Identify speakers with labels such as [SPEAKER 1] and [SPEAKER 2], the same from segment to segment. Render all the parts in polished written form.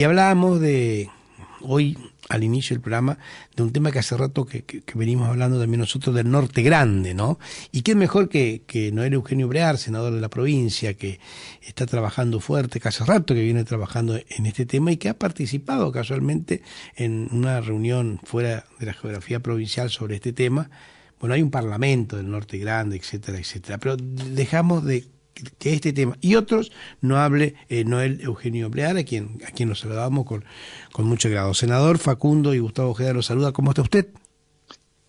[SPEAKER 1] Y hablábamos de, hoy al inicio del programa, de un tema que hace rato que venimos hablando también nosotros del Norte Grande, ¿no? Y qué mejor que Noel Eugenio Brear, senador de la provincia, que está trabajando fuerte, que hace rato que viene trabajando en este tema y que ha participado casualmente en una reunión fuera de la geografía provincial sobre este tema. Bueno, hay un parlamento del Norte Grande, etcétera, etcétera, pero dejamos de que este tema y otros no hable Noel Eugenio Brear, a quien lo saludamos con mucho agrado. Senador Facundo y Gustavo Ojeda los saluda. ¿Cómo está usted?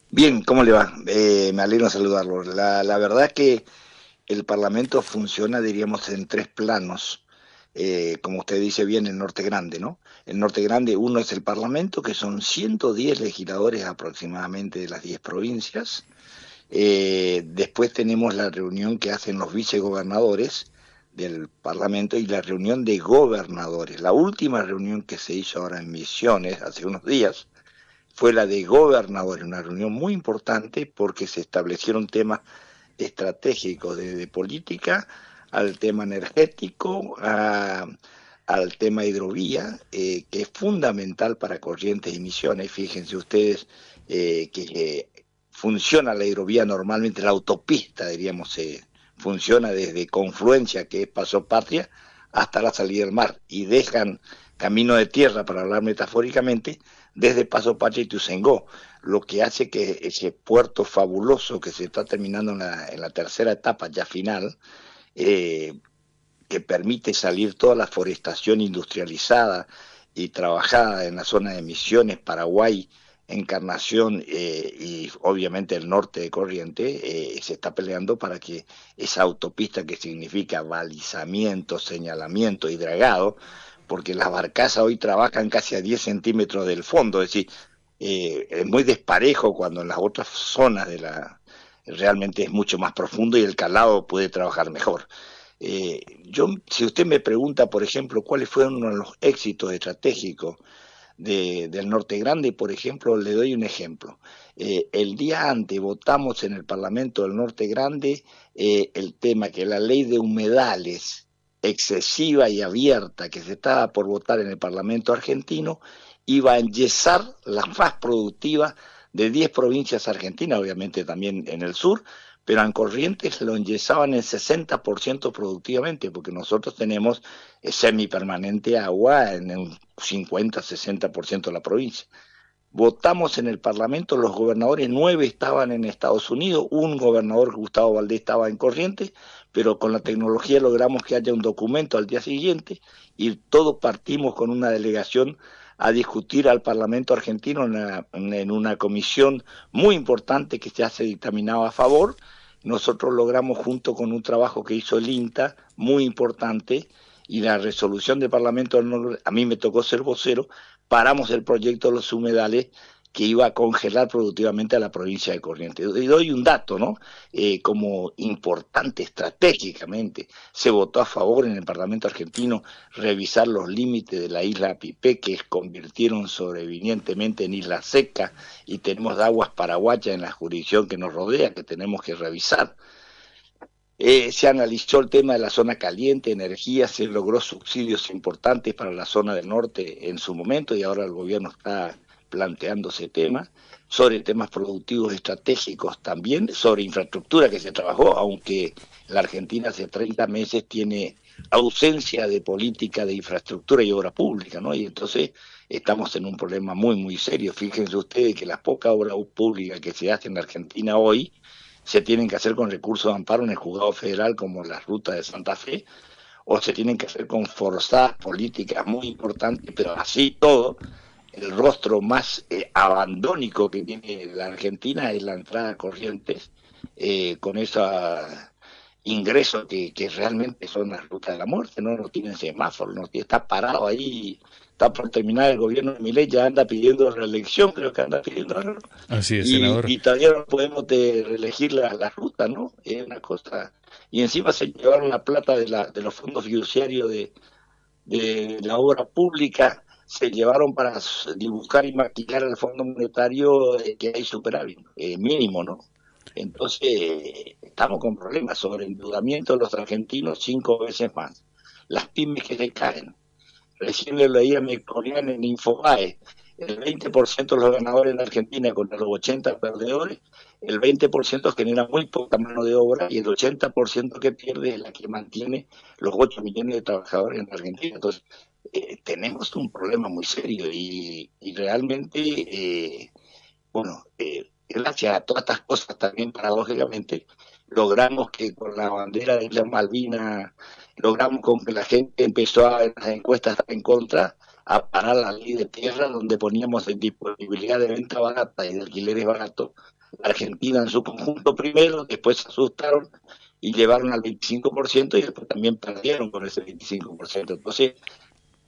[SPEAKER 2] Bien, ¿cómo le va? Me alegro saludarlo. La verdad es que el Parlamento funciona, diríamos, en tres planos. Como usted dice bien, el Norte Grande, ¿no? El Norte Grande, uno es el Parlamento, que son 110 legisladores aproximadamente de las 10 provincias. Después tenemos la reunión que hacen los vicegobernadores del Parlamento y la reunión de gobernadores. La última reunión que se hizo ahora en Misiones, hace unos días, fue la de gobernadores, una reunión muy importante porque se establecieron temas estratégicos de política, al tema energético, al tema hidrovía, que es fundamental para Corrientes y Misiones. Fíjense ustedes que funciona la hidrovía normalmente, la autopista, diríamos, funciona desde Confluencia, que es Paso Patria, hasta la salida del mar, y dejan camino de tierra, para hablar metafóricamente, desde Paso Patria y Ituzaingó, lo que hace que ese puerto fabuloso que se está terminando en la tercera etapa ya final, eh, que permite salir toda la forestación industrializada y trabajada en la zona de Misiones, Paraguay, Encarnación y obviamente el norte de Corrientes, se está peleando para que esa autopista, que significa balizamiento, señalamiento y dragado, porque las barcazas hoy trabajan casi a 10 centímetros del fondo, es decir, es muy desparejo cuando en las otras zonas realmente es mucho más profundo y el calado puede trabajar mejor. Si usted me pregunta, por ejemplo, cuáles fueron los éxitos estratégicos del Norte Grande, por ejemplo, le doy un ejemplo. El día antes votamos en el Parlamento del Norte Grande el tema que la ley de humedales excesiva y abierta que se estaba por votar en el Parlamento argentino iba a enyesar la faz productiva de 10 provincias argentinas, obviamente también en el sur, pero en Corrientes lo enyesaban en 60% productivamente, porque nosotros tenemos semipermanente agua en un 50-60% de la provincia. Votamos en el Parlamento, los gobernadores, 9 estaban en Estados Unidos, un gobernador, Gustavo Valdés, estaba en Corrientes, pero con la tecnología logramos que haya un documento al día siguiente y todos partimos con una delegación a discutir al Parlamento argentino en una comisión muy importante que se hace dictaminado a favor. Nosotros logramos, junto con un trabajo que hizo el INTA, muy importante, y la resolución del Parlamento, a mí me tocó ser vocero, paramos el proyecto de los humedales que iba a congelar productivamente a la provincia de Corrientes. Y doy un dato, ¿no? Como importante estratégicamente, se votó a favor en el Parlamento argentino revisar los límites de la isla Pipé, que convirtieron sobrevinientemente en isla seca, y tenemos aguas paraguayas en la jurisdicción que nos rodea, que tenemos que revisar. Se analizó el tema de la zona caliente, energía, se logró subsidios importantes para la zona del norte en su momento y ahora el gobierno está planteando ese tema, sobre temas productivos estratégicos también, sobre infraestructura que se trabajó, aunque la Argentina hace 30 meses tiene ausencia de política de infraestructura y obra pública, ¿no? Y entonces estamos en un problema muy, muy serio. Fíjense ustedes que las pocas obras públicas que se hacen en Argentina hoy se tienen que hacer con recursos de amparo en el juzgado federal, como la ruta de Santa Fe, o se tienen que hacer con forzadas políticas muy importantes, pero así todo, el rostro más abandónico que tiene la Argentina es la entrada a Corrientes, con esos ingresos que realmente son las rutas de la muerte, no tienen semáforo, no está parado ahí, está por terminar el gobierno de Milei, ya anda pidiendo reelección, creo que anda pidiendo, ¿no?
[SPEAKER 3] Así es, senador.
[SPEAKER 2] Y todavía no podemos reelegir la ruta, ¿no? Es una cosa. Y encima se llevaron la plata de los fondos fiduciarios de la obra pública, se llevaron para dibujar y maquillar el Fondo Monetario, que hay superávit, mínimo, ¿no? Entonces, estamos con problemas sobre endeudamiento de los argentinos 5 veces más. Las pymes que se caen, Recién le leí a mi coreano en Infobae, el 20% de los ganadores en Argentina contra los 80 perdedores, el 20% genera muy poca mano de obra y el 80% que pierde es la que mantiene los 8 millones de trabajadores en Argentina. Entonces, tenemos un problema muy serio y realmente, bueno, gracias a todas estas cosas también paradójicamente, logramos que con la bandera de Islas Malvinas, logramos con que la gente empezó a en las encuestas estar en contra, a parar la ley de tierra donde poníamos en disponibilidad de venta barata y de alquileres baratos. Argentina en su conjunto primero, después se asustaron y llevaron al 25% y después también perdieron con ese 25%. Entonces,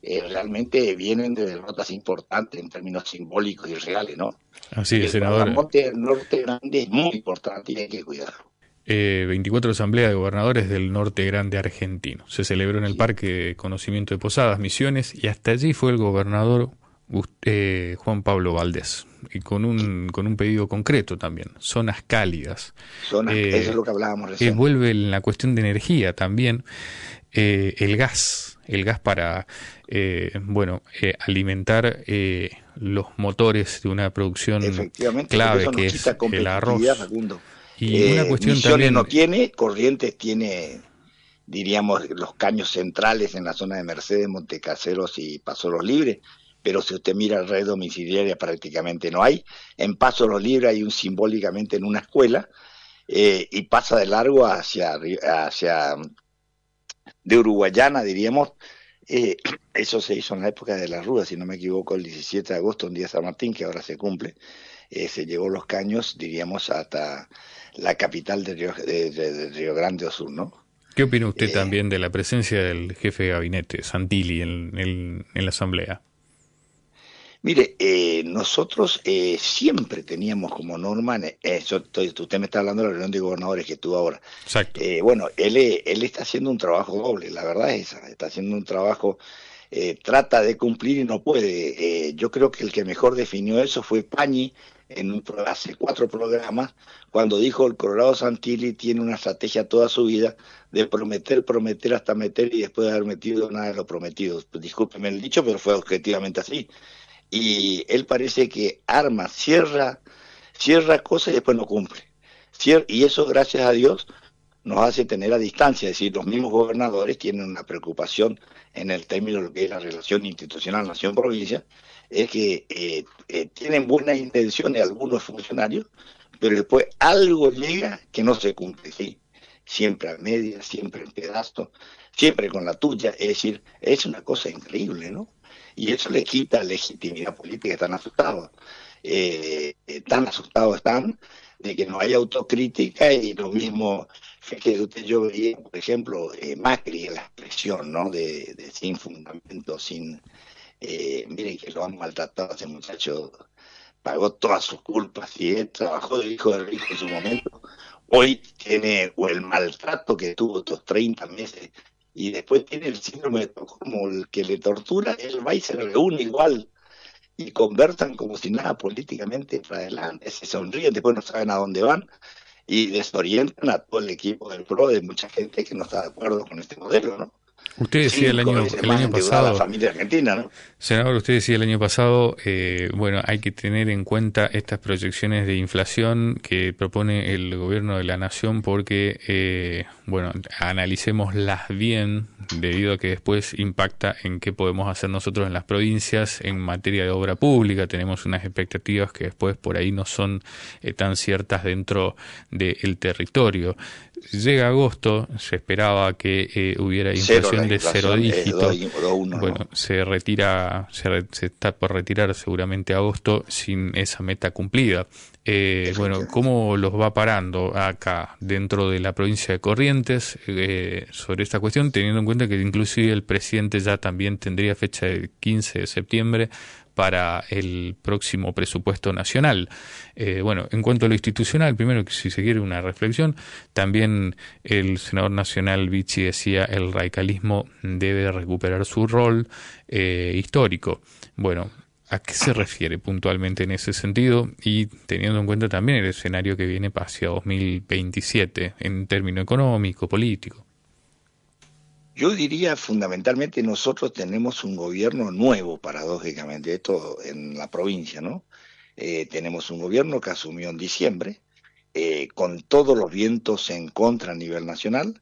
[SPEAKER 2] realmente vienen de derrotas importantes en términos simbólicos y reales, ¿no?
[SPEAKER 3] Así es,
[SPEAKER 2] El
[SPEAKER 3] senador.
[SPEAKER 2] Parlamento del Norte Grande es muy importante y hay que cuidarlo.
[SPEAKER 3] 24 Asamblea de Gobernadores del Norte Grande Argentino. Se celebró en el Parque de Conocimiento de Posadas, Misiones, y hasta allí fue el gobernador Juan Pablo Valdés, y con un pedido concreto también, zonas cálidas.
[SPEAKER 2] Eso es lo que hablábamos recién.
[SPEAKER 3] Vuelve en la cuestión de energía también, el gas para alimentar los motores de una producción clave que es el arroz.
[SPEAKER 2] Facundo.
[SPEAKER 3] Y una cuestión
[SPEAKER 2] Misiones
[SPEAKER 3] también
[SPEAKER 2] no tiene, Corrientes tiene, diríamos, los caños centrales en la zona de Mercedes, Montecaseros y Paso Los Libres, pero si usted mira la red domiciliaria prácticamente no hay. En Paso Los Libres hay simbólicamente en una escuela, y pasa de largo hacia de Uruguayana, diríamos. Eso se hizo en la época de la Ruda, si no me equivoco, el 17 de agosto, un día de San Martín, que ahora se cumple. Se llevó los caños, diríamos, hasta la capital de Río Grande do Sul, ¿no?
[SPEAKER 3] ¿Qué opina usted también de la presencia del jefe de gabinete, Santilli, en la Asamblea?
[SPEAKER 2] Mire, nosotros siempre teníamos como norma, usted me está hablando de la reunión de gobernadores que tuvo ahora.
[SPEAKER 3] Exacto.
[SPEAKER 2] Bueno, él está haciendo un trabajo doble, la verdad es esa, está haciendo un trabajo, trata de cumplir y no puede. Yo creo que el que mejor definió eso fue Pañi, hace 4 programas, cuando dijo el Colorado Santilli tiene una estrategia toda su vida de prometer, prometer hasta meter y después de haber metido nada de lo prometido. Discúlpeme el dicho, pero fue objetivamente así. Y él parece que cierra cosas y después no cumple. Y eso, gracias a Dios, nos hace tener a distancia, es decir, los mismos gobernadores tienen una preocupación en el término de lo que es la relación institucional nación-provincia, es que tienen buenas intenciones algunos funcionarios, pero después algo llega que no se cumple, ¿sí? Siempre a medias, siempre en pedazos, siempre con la tuya, es decir, es una cosa increíble, ¿no? Y eso le quita legitimidad política, están asustados están de que no hay autocrítica y lo mismo, fíjese yo veía, por ejemplo, Macri, la expresión, ¿no? De sin fundamento, miren que lo han maltratado a ese muchacho, pagó todas sus culpas y él trabajó de hijo de rico en su momento, hoy tiene el maltrato que tuvo estos 30 meses y después tiene el síndrome de Estocolmo, el que le tortura, él va y se reúne igual y conversan como si nada políticamente para adelante, se sonríen, después no saben a dónde van y desorientan a todo el equipo del PRO de mucha gente que no está de acuerdo con este modelo, ¿no?
[SPEAKER 3] Usted decía el año pasado,
[SPEAKER 2] la familia argentina, ¿no?
[SPEAKER 3] Senador, usted decía el año pasado, hay que tener en cuenta estas proyecciones de inflación que propone el gobierno de la nación porque, analicémoslas bien debido a que después impacta en qué podemos hacer nosotros en las provincias en materia de obra pública. Tenemos unas expectativas que después por ahí no son tan ciertas dentro del territorio. Llega agosto, se esperaba que hubiera inflación de 0 dígitos. Bueno, se está por retirar seguramente agosto sin esa meta cumplida. ¿Cómo los va parando acá dentro de la provincia de Corrientes sobre esta cuestión, teniendo en cuenta que inclusive el presidente ya también tendría fecha del 15 de septiembre para el próximo presupuesto nacional? En cuanto a lo institucional, primero, si se quiere una reflexión, también el senador nacional Vichy decía el radicalismo debe recuperar su rol histórico. Bueno, ¿a qué se refiere puntualmente en ese sentido? Y teniendo en cuenta también el escenario que viene hacia 2027 en término económico, político.
[SPEAKER 2] Yo diría fundamentalmente nosotros tenemos un gobierno nuevo, paradójicamente, esto en la provincia, ¿no? Tenemos un gobierno que asumió en diciembre, con todos los vientos en contra a nivel nacional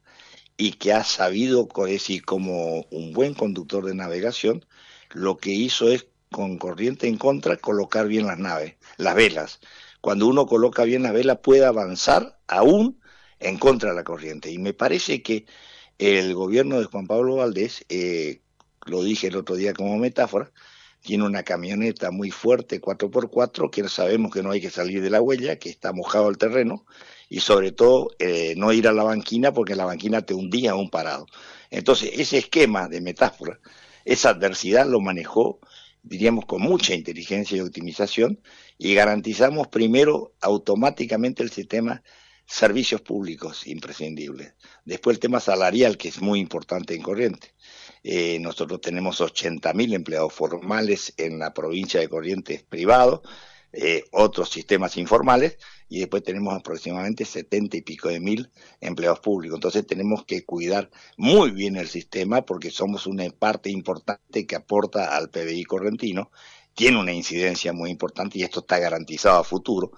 [SPEAKER 2] y que ha sabido, es decir, como un buen conductor de navegación, lo que hizo es con corriente en contra colocar bien las naves, las velas. Cuando uno coloca bien la vela puede avanzar aún en contra de la corriente. Y me parece que el gobierno de Juan Pablo Valdés, lo dije el otro día como metáfora, tiene una camioneta muy fuerte 4x4 que sabemos que no hay que salir de la huella, que está mojado el terreno, y sobre todo no ir a la banquina porque la banquina te hundía a un parado. Entonces ese esquema de metáfora, esa adversidad lo manejó, diríamos, con mucha inteligencia y optimización, y garantizamos primero automáticamente el sistema servicios públicos imprescindibles. Después el tema salarial, que es muy importante en Corrientes. Nosotros tenemos 80.000 empleados formales en la provincia de Corrientes privados, otros sistemas informales, y después tenemos aproximadamente 70 y pico de mil empleados públicos. Entonces tenemos que cuidar muy bien el sistema porque somos una parte importante que aporta al PBI correntino, tiene una incidencia muy importante y esto está garantizado a futuro.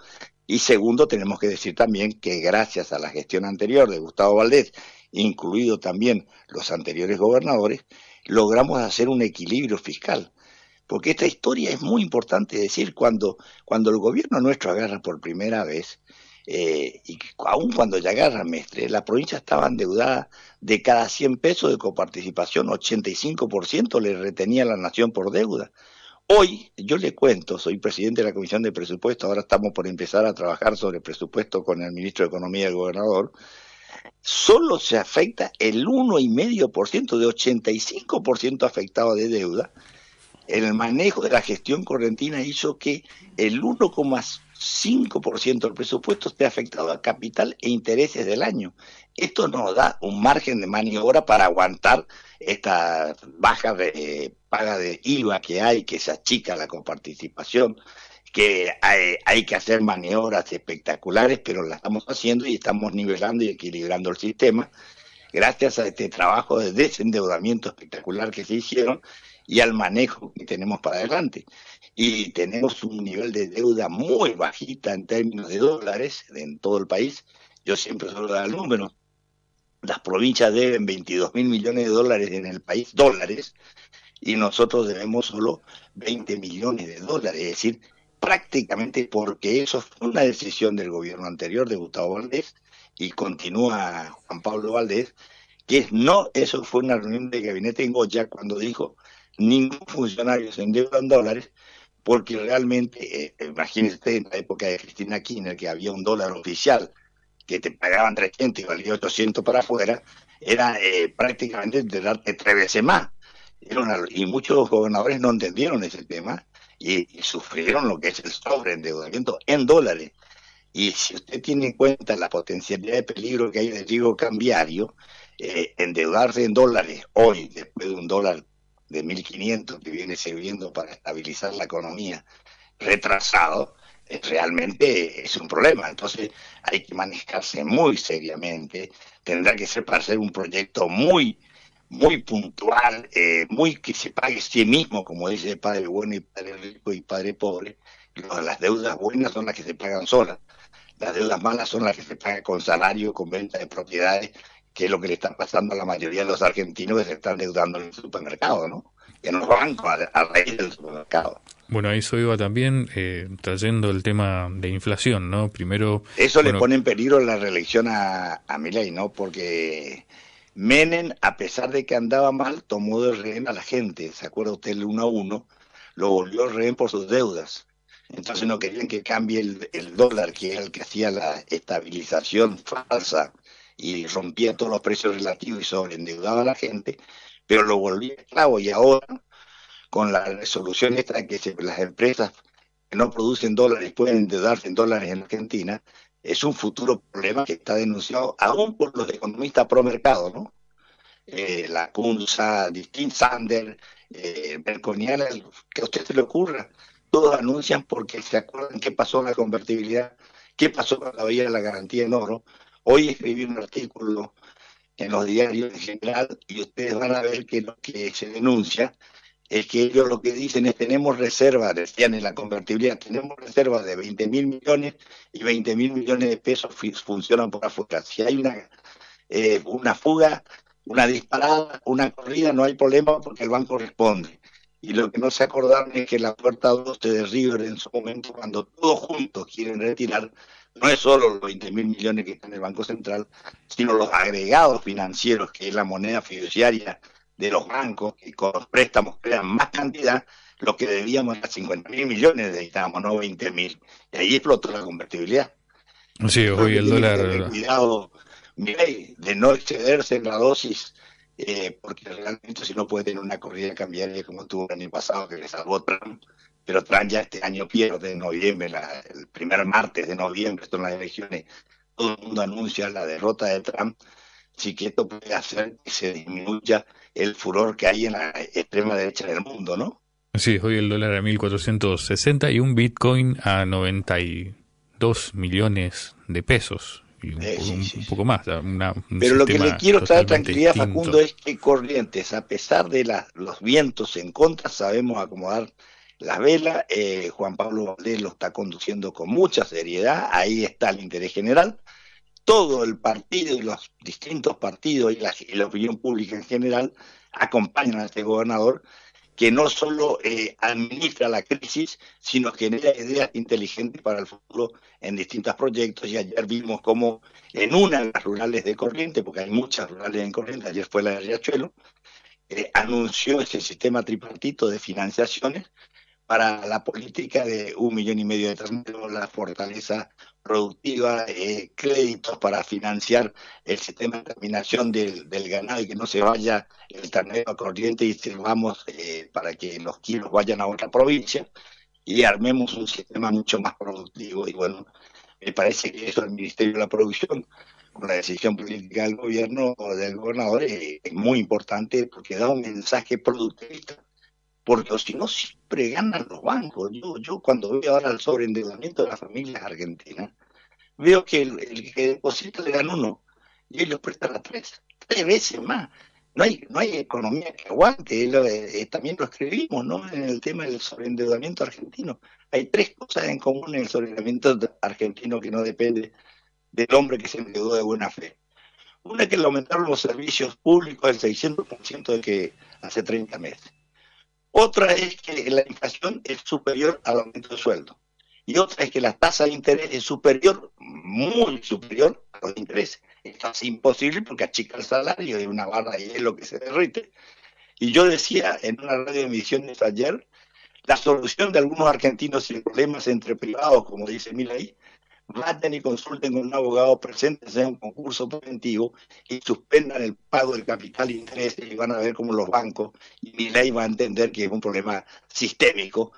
[SPEAKER 2] Y segundo, tenemos que decir también que gracias a la gestión anterior de Gustavo Valdés, incluido también los anteriores gobernadores, logramos hacer un equilibrio fiscal. Porque esta historia es muy importante decir, cuando el gobierno nuestro agarra por primera vez, y aún cuando ya agarra Mestre, la provincia estaba endeudada de cada 100 pesos de coparticipación, 85% le retenía la nación por deuda. Hoy, yo le cuento, soy presidente de la Comisión de Presupuesto, ahora estamos por empezar a trabajar sobre presupuesto con el ministro de Economía y el gobernador, solo se afecta el 1,5% de 85% afectado de deuda. El manejo de la gestión correntina hizo que el 1,5% del presupuesto esté afectado a capital e intereses del año. Esto nos da un margen de maniobra para aguantar esta baja de paga de IVA que hay, que se achica la coparticipación, que hay que hacer maniobras espectaculares, pero las estamos haciendo y estamos nivelando y equilibrando el sistema gracias a este trabajo de desendeudamiento espectacular que se hicieron y al manejo que tenemos para adelante. Y tenemos un nivel de deuda muy bajita en términos de dólares en todo el país. Yo siempre suelo dar el número. Las provincias deben 22.000 millones de dólares en el país, dólares, y nosotros debemos solo 20 millones de dólares. Es decir, prácticamente porque eso fue una decisión del gobierno anterior de Gustavo Valdés y continúa Juan Pablo Valdés, que no, eso fue una reunión de gabinete en Goya cuando dijo ningún funcionario se endeuda en dólares porque realmente, imagínese usted en la época de Cristina Kirchner que había un dólar oficial que te pagaban 300 y valía 800 para afuera, era prácticamente de darte 3 veces más. Y muchos gobernadores no entendieron ese tema y sufrieron lo que es el sobreendeudamiento en dólares. Y si usted tiene en cuenta la potencialidad de peligro que hay de riesgo cambiario, endeudarse en dólares hoy, después de un dólar de 1.500 que viene sirviendo para estabilizar la economía, retrasado, realmente es un problema. Entonces hay que manejarse muy seriamente, tendrá que ser para hacer un proyecto muy puntual, muy que se pague sí mismo, como dice el padre bueno y padre rico y padre pobre. Las deudas buenas son las que se pagan solas. Las deudas malas son las que se pagan con salario, con venta de propiedades, que es lo que le está pasando a la mayoría de los argentinos que se están deudando en el supermercado, ¿no? En los bancos, a raíz del supermercado.
[SPEAKER 3] Bueno, a eso iba también trayendo el tema de inflación, ¿no? Primero...
[SPEAKER 2] Eso
[SPEAKER 3] bueno,
[SPEAKER 2] le pone en peligro la reelección a Milei, ¿no? Porque Menem, a pesar de que andaba mal, tomó de rehén a la gente. ¿Se acuerda usted el 1-1? Lo volvió rehén por sus deudas. Entonces no querían que cambie el dólar, que era el que hacía la estabilización falsa y rompía todos los precios relativos y sobreendeudaba a la gente, pero lo volvía esclavo. Y ahora, con la resolución esta de que las empresas que no producen dólares pueden endeudarse en dólares en Argentina, es un futuro problema que está denunciado aún por los economistas pro mercado, ¿no? La CUNSA, Distin Sander, Merconiana, que a usted se le ocurra, todos anuncian porque se acuerdan qué pasó en la convertibilidad, qué pasó cuando había la garantía en oro. Hoy escribí un artículo en los diarios en general, y ustedes van a ver que lo que se denuncia es que ellos lo que dicen es tenemos reservas, decían en la convertibilidad, tenemos reservas de 20.000 millones y 20.000 millones de pesos funcionan por afuera. Si hay una fuga, una disparada, una corrida, no hay problema porque el banco responde. Y lo que no se acordaron es que la puerta 12 de River en su momento, cuando todos juntos quieren retirar, no es solo los 20.000 millones que están en el Banco Central, sino los agregados financieros, que es la moneda fiduciaria de los bancos, que con los préstamos crean más cantidad, lo que debíamos era 50.000 millones, necesitábamos, no 20.000. Y ahí explotó la convertibilidad.
[SPEAKER 3] Sí, hoy el
[SPEAKER 2] Tener
[SPEAKER 3] dólar.
[SPEAKER 2] cuidado, Milei, de no excederse en la dosis, porque realmente si no puede tener una corrida cambiaria como tuvo el año pasado, que le salvó Trump, pero Trump ya este año pierde en noviembre, el primer martes de noviembre, son las elecciones, todo el mundo anuncia la derrota de Trump, sí que esto puede hacer que se disminuya el furor que hay en la extrema derecha del mundo, ¿no?
[SPEAKER 3] Sí, hoy el dólar a 1.460 y un Bitcoin a 92 millones de pesos. Y
[SPEAKER 2] Sí, sí,
[SPEAKER 3] un
[SPEAKER 2] sí.
[SPEAKER 3] poco más, un
[SPEAKER 2] Pero lo que le
[SPEAKER 3] sistema
[SPEAKER 2] quiero traer
[SPEAKER 3] totalmente
[SPEAKER 2] tranquilidad, Facundo,
[SPEAKER 3] distinto.
[SPEAKER 2] es que Corrientes, a pesar de los vientos en contra, sabemos acomodar las velas. Juan Pablo Valdés lo está conduciendo con mucha seriedad. Ahí está el interés general. Todo el partido y los distintos partidos y la opinión pública en general acompañan a este gobernador que no solo administra la crisis, sino genera ideas inteligentes para el futuro en distintos proyectos. Y ayer vimos cómo en una de las rurales de Corrientes, porque hay muchas rurales en Corrientes, ayer fue la de Riachuelo, anunció ese sistema tripartito de financiaciones para la política de 1,5 millones de terneros, la fortaleza productiva, créditos para financiar el sistema de terminación del ganado y que no se vaya el ternero a Corrientes y sirvamos para que los kilos vayan a otra provincia y armemos un sistema mucho más productivo. Y bueno, me parece que eso el Ministerio de la Producción, con la decisión política del gobierno o del gobernador, es muy importante porque da un mensaje productivista, porque si no siempre ganan los bancos. Yo cuando veo ahora el sobreendeudamiento de las familias argentinas, veo que el que deposita le dan uno y ellos prestan a tres veces más. No hay economía que aguante, también lo escribimos, ¿no? En el tema del sobreendeudamiento argentino. Hay tres cosas en común en el sobreendeudamiento argentino que no depende del hombre que se endeudó de buena fe. Una es que le aumentaron los servicios públicos del 600% de que hace 30 meses. Otra es que la inflación es superior al aumento de sueldo. Y otra es que la tasa de interés es superior, muy superior a los intereses. Esto es imposible porque achica el salario y una barra de hielo que se derrite. Y yo decía en una radio de emisiones ayer, la solución de algunos argentinos sin problemas entre privados, como dice Milei, vayan y consulten con un abogado, preséntense en un concurso preventivo y suspendan el pago del capital e intereses y van a ver cómo los bancos y mi ley va a entender que es un problema sistémico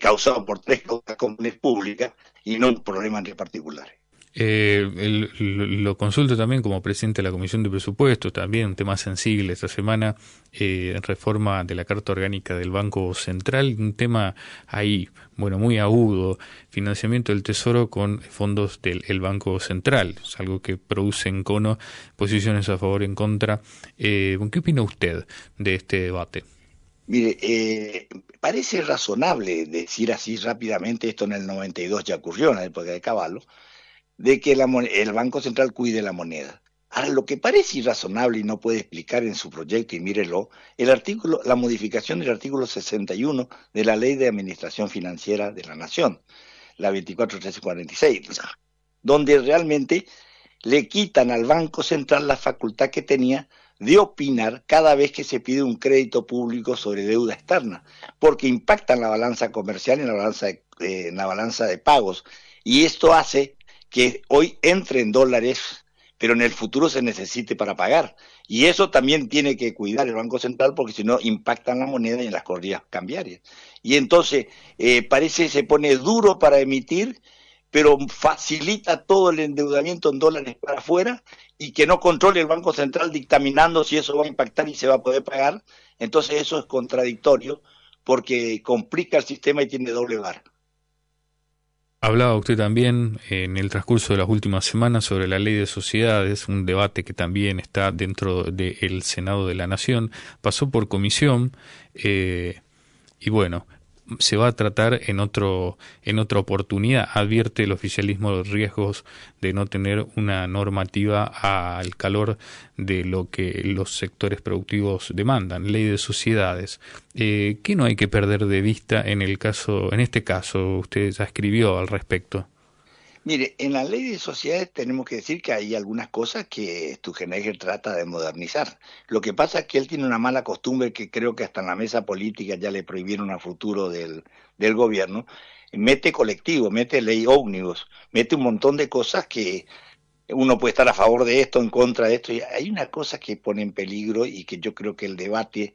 [SPEAKER 2] causado por tres causas comunes públicas y no un problema entre particulares.
[SPEAKER 3] Lo consulto también como presidente de la Comisión de Presupuestos, también un tema sensible esta semana, reforma de la Carta Orgánica del Banco Central, un tema ahí, bueno, muy agudo, financiamiento del Tesoro con fondos del Banco Central, es algo que produce en cono posiciones a favor y en contra. ¿Qué opina usted de este debate?
[SPEAKER 2] Mire, parece razonable decir así rápidamente, esto en el 92 ya ocurrió, en la época de Cavallo, de que el Banco Central cuide la moneda. Ahora, lo que parece irrazonable y no puede explicar en su proyecto, y mírelo, la modificación del artículo 61 de la Ley de Administración Financiera de la Nación, la 24.1346, donde realmente le quitan al Banco Central la facultad que tenía de opinar cada vez que se pide un crédito público sobre deuda externa, porque impacta en la balanza comercial y en la balanza de pagos. Y esto hace que hoy entre en dólares, pero en el futuro se necesite para pagar. Y eso también tiene que cuidar el Banco Central, porque si no impacta en la moneda y en las corridas cambiarias. Y entonces parece que se pone duro para emitir, pero facilita todo el endeudamiento en dólares para afuera y que no controle el Banco Central dictaminando si eso va a impactar y se va a poder pagar. Entonces eso es contradictorio porque complica el sistema y tiene doble vara.
[SPEAKER 3] Hablaba usted también en el transcurso de las últimas semanas sobre la ley de sociedades, un debate que también está dentro del Senado de la Nación, pasó por comisión y bueno, se va a tratar en otra oportunidad. Advierte el oficialismo los riesgos de no tener una normativa al calor de lo que los sectores productivos demandan, ley de sociedades. ¿Qué no hay que perder de vista en este caso? Usted ya escribió al respecto.
[SPEAKER 2] Mire, en la ley de sociedades tenemos que decir que hay algunas cosas que Sturzenegger trata de modernizar. Lo que pasa es que él tiene una mala costumbre que creo que hasta en la mesa política ya le prohibieron a futuro del gobierno. Mete colectivo, mete ley ómnibus, mete un montón de cosas que uno puede estar a favor de esto, en contra de esto. Y hay una cosa que pone en peligro y que yo creo que el debate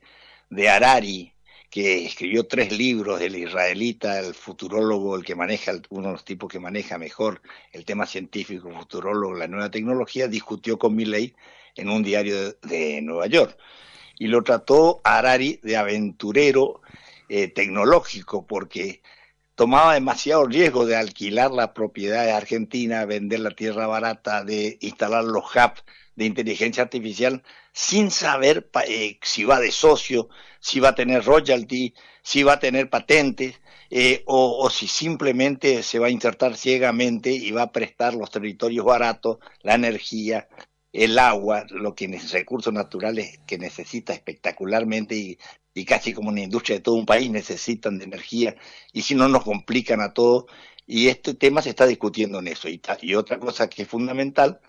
[SPEAKER 2] de Harari, que escribió 3 libros, el israelita, el futurólogo, el que maneja, uno de los tipos que maneja mejor el tema científico, futurólogo, la nueva tecnología, discutió con Milley en un diario de Nueva York. Y lo trató Harari de aventurero tecnológico, porque tomaba demasiado riesgo de alquilar las propiedades argentinas, vender la tierra barata, de instalar los hubs de inteligencia artificial sin saber si va de socio, si va a tener royalty, si va a tener patentes, o si simplemente se va a insertar ciegamente y va a prestar los territorios baratos, la energía, el agua, recursos naturales que necesita espectacularmente y casi como una industria de todo un país necesitan de energía, y si no nos complican a todos, y este tema se está discutiendo en eso. Y otra cosa que es fundamental,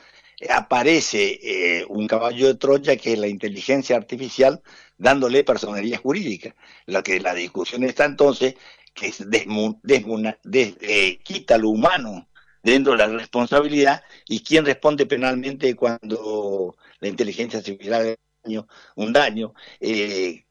[SPEAKER 2] aparece un caballo de Troya que es la inteligencia artificial dándole personería jurídica. La discusión está entonces que quita lo humano dentro de la responsabilidad y quién responde penalmente cuando la inteligencia artificial un daño,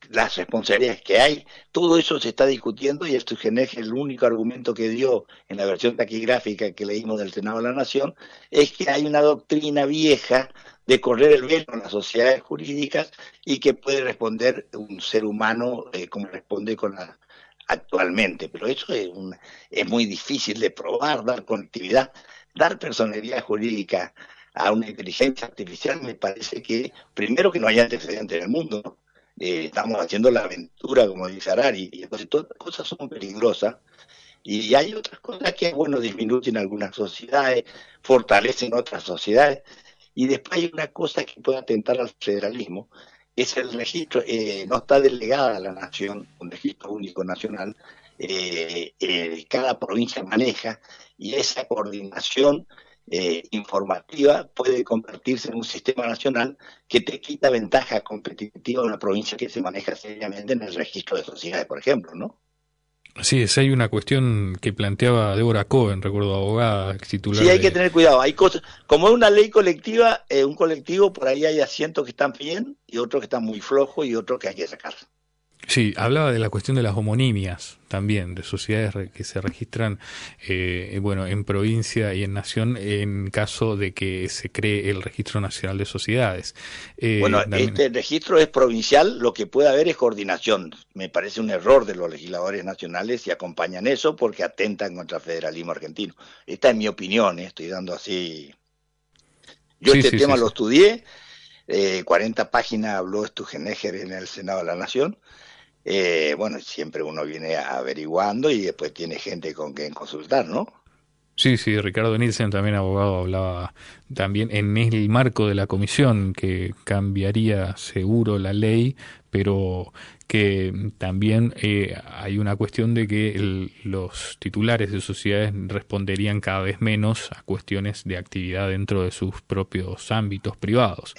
[SPEAKER 2] las responsabilidades que hay, todo eso se está discutiendo y Sturzenegger el único argumento que dio en la versión taquigráfica que leímos del Senado de la Nación es que hay una doctrina vieja de correr el velo en las sociedades jurídicas y que puede responder un ser humano como responde actualmente, pero eso es muy difícil de probar, dar conectividad, dar personalidad jurídica a una inteligencia artificial. Me parece que, primero, que no hay antecedentes en el mundo, ¿no? Estamos haciendo la aventura, como dice Harari, y entonces todas las cosas son peligrosas, y hay otras cosas que, bueno, disminuyen algunas sociedades, fortalecen otras sociedades, y después hay una cosa que puede atentar al federalismo, es el registro, no está delegada a la nación, un registro único nacional, cada provincia maneja, y esa coordinación informativa puede convertirse en un sistema nacional que te quita ventaja competitiva a una provincia que se maneja seriamente en el registro de sociedades, por ejemplo, ¿no?
[SPEAKER 3] Sí, hay una cuestión que planteaba Débora Cohen, recuerdo, abogada, titular.
[SPEAKER 2] Sí, hay que tener cuidado. Hay cosas, como es una ley colectiva, un colectivo, por ahí hay asientos que están bien y otros que están muy flojos y otros que hay que sacar.
[SPEAKER 3] Sí, hablaba de la cuestión de las homonimias también, de sociedades que se registran bueno, en provincia y en nación en caso de que se cree el Registro Nacional de Sociedades.
[SPEAKER 2] Bueno,
[SPEAKER 3] también...
[SPEAKER 2] este registro es provincial, lo que puede haber es coordinación. Me parece un error de los legisladores nacionales y acompañan eso porque atentan contra el federalismo argentino. Esta es mi opinión, estoy dando así. Yo este tema lo estudié, 40 páginas habló Sturzenegger en el Senado de la Nación. Bueno, siempre uno viene averiguando y después tiene gente con quien consultar, ¿no?
[SPEAKER 3] Sí, Ricardo Nielsen, también abogado, hablaba también en el marco de la comisión que cambiaría seguro la ley, pero que también hay una cuestión de que los titulares de sociedades responderían cada vez menos a cuestiones de actividad dentro de sus propios ámbitos privados.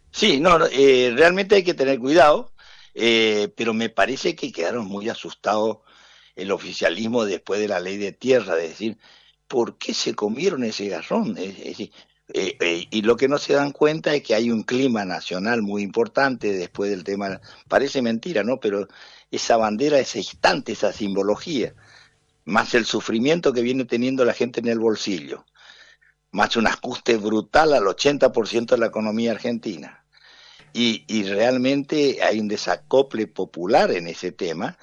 [SPEAKER 2] Sí, no, realmente hay que tener cuidado. Pero me parece que quedaron muy asustados el oficialismo después de la ley de tierra, de decir, ¿por qué se comieron ese garrón? Y lo que no se dan cuenta es que hay un clima nacional muy importante después del tema, parece mentira, ¿no? Pero esa bandera, ese instante, esa simbología, más el sufrimiento que viene teniendo la gente en el bolsillo, más un ajuste brutal al 80% de la economía argentina. Y realmente hay un desacople popular en ese tema.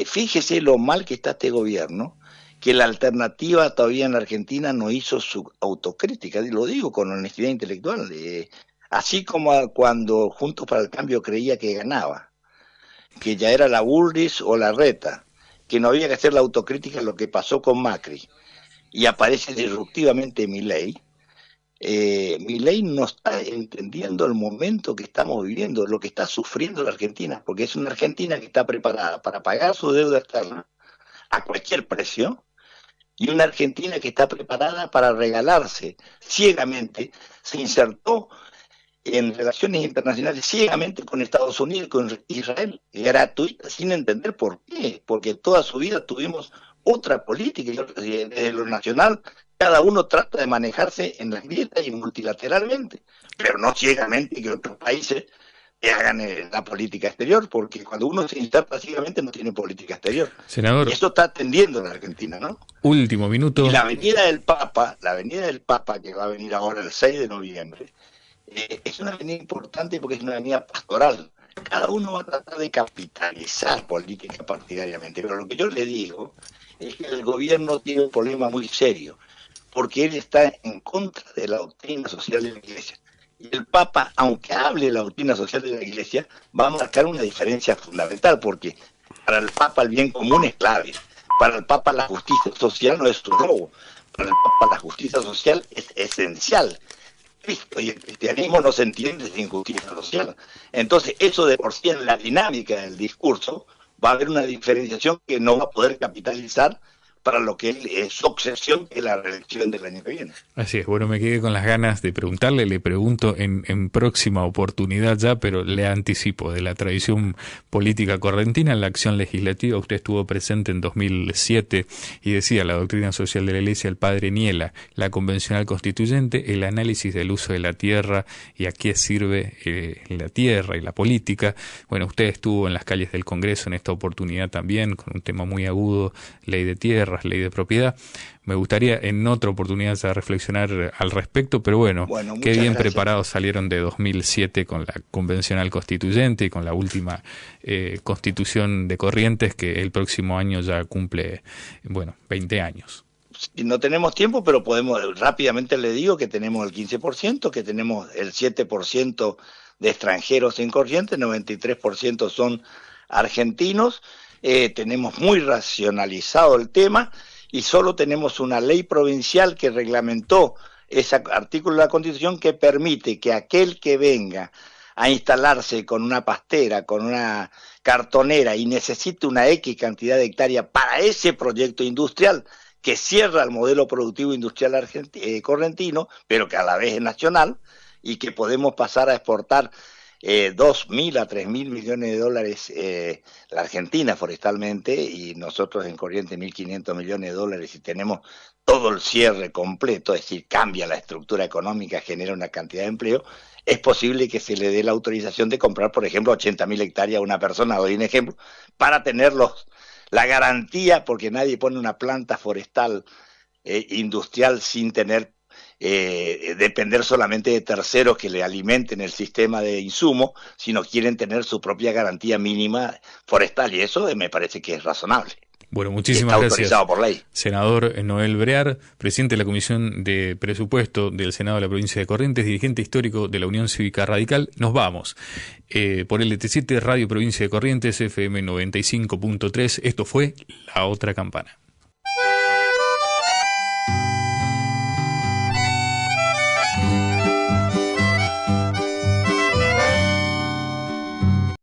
[SPEAKER 2] Fíjese lo mal que está este gobierno, que la alternativa todavía en Argentina no hizo su autocrítica, y lo digo con honestidad intelectual, así como cuando Juntos para el Cambio creía que ganaba, que ya era la Bullrich o la Reta, que no había que hacer la autocrítica de lo que pasó con Macri, y aparece disruptivamente Milei. Milei no está entendiendo el momento que estamos viviendo, lo que está sufriendo la Argentina, porque es una Argentina que está preparada para pagar su deuda externa a cualquier precio, y una Argentina que está preparada para regalarse ciegamente. Se insertó en relaciones internacionales ciegamente con Estados Unidos y con Israel, gratuita, sin entender por qué, porque toda su vida tuvimos otra política, y desde lo nacional cada uno trata de manejarse en las grietas y multilateralmente, pero no ciegamente que otros países hagan la política exterior, porque cuando uno se inserta ciegamente no tiene política exterior.
[SPEAKER 3] Senador,
[SPEAKER 2] y eso está atendiendo en la Argentina, ¿no?
[SPEAKER 3] Último minuto.
[SPEAKER 2] Y la Avenida del Papa, que va a venir ahora el 6 de noviembre, es una avenida importante porque es una avenida pastoral. Cada uno va a tratar de capitalizar política partidariamente, pero lo que yo le digo es que el gobierno tiene un problema muy serio, porque él está en contra de la doctrina social de la Iglesia. Y el Papa, aunque hable de la doctrina social de la Iglesia, va a marcar una diferencia fundamental, porque para el Papa el bien común es clave. Para el Papa la justicia social no es su robo. Para el Papa la justicia social es esencial. Cristo y el cristianismo no se entiende sin justicia social. Entonces, eso de por sí en la dinámica del discurso va a haber una diferenciación que no va a poder capitalizar para lo que es su obsesión, que es la reelección del año que viene.
[SPEAKER 3] Así es, bueno, me quedé con las ganas de preguntarle, le pregunto en próxima oportunidad ya, pero le anticipo de la tradición política correntina en la acción legislativa. Usted estuvo presente en 2007 y decía la doctrina social de la Iglesia, el padre Niela, la convencional constituyente, el análisis del uso de la tierra y a qué sirve la tierra y la política. Bueno, usted estuvo en las calles del Congreso en esta oportunidad también, con un tema muy agudo, ley de tierra, ley de propiedad. Me gustaría en otra oportunidad ya reflexionar al respecto, pero bueno qué bien gracias. Preparados salieron de 2007 con la convencional constituyente y con la última constitución de Corrientes, que el próximo año ya cumple, 20 años.
[SPEAKER 2] No tenemos tiempo, pero rápidamente le digo que tenemos el 15%, que tenemos el 7% de extranjeros en Corrientes, 93% son argentinos. Tenemos muy racionalizado el tema y solo tenemos una ley provincial que reglamentó ese artículo de la Constitución que permite que aquel que venga a instalarse con una pastera, con una cartonera y necesite una X cantidad de hectáreas para ese proyecto industrial que cierra el modelo productivo industrial correntino, pero que a la vez es nacional y que podemos pasar a exportar 2.000 a 3.000 millones de dólares la Argentina forestalmente, y nosotros en Corrientes 1.500 millones de dólares, y tenemos todo el cierre completo, es decir, cambia la estructura económica, genera una cantidad de empleo. Es posible que se le dé la autorización de comprar, por ejemplo, 80.000 hectáreas a una persona, doy un ejemplo, para tener la garantía, porque nadie pone una planta forestal industrial sin tener depender solamente de terceros que le alimenten el sistema de insumo, sino quieren tener su propia garantía mínima forestal, y eso me parece que es razonable.
[SPEAKER 3] Bueno, muchísimas gracias.
[SPEAKER 2] Autorizado por ley.
[SPEAKER 3] Senador Noel Brear, presidente de la Comisión de Presupuesto del Senado de la provincia de Corrientes, dirigente histórico de la Unión Cívica Radical. Nos vamos. Por el LT7, Radio Provincia de Corrientes, FM 95.3. Esto fue La Otra Campana.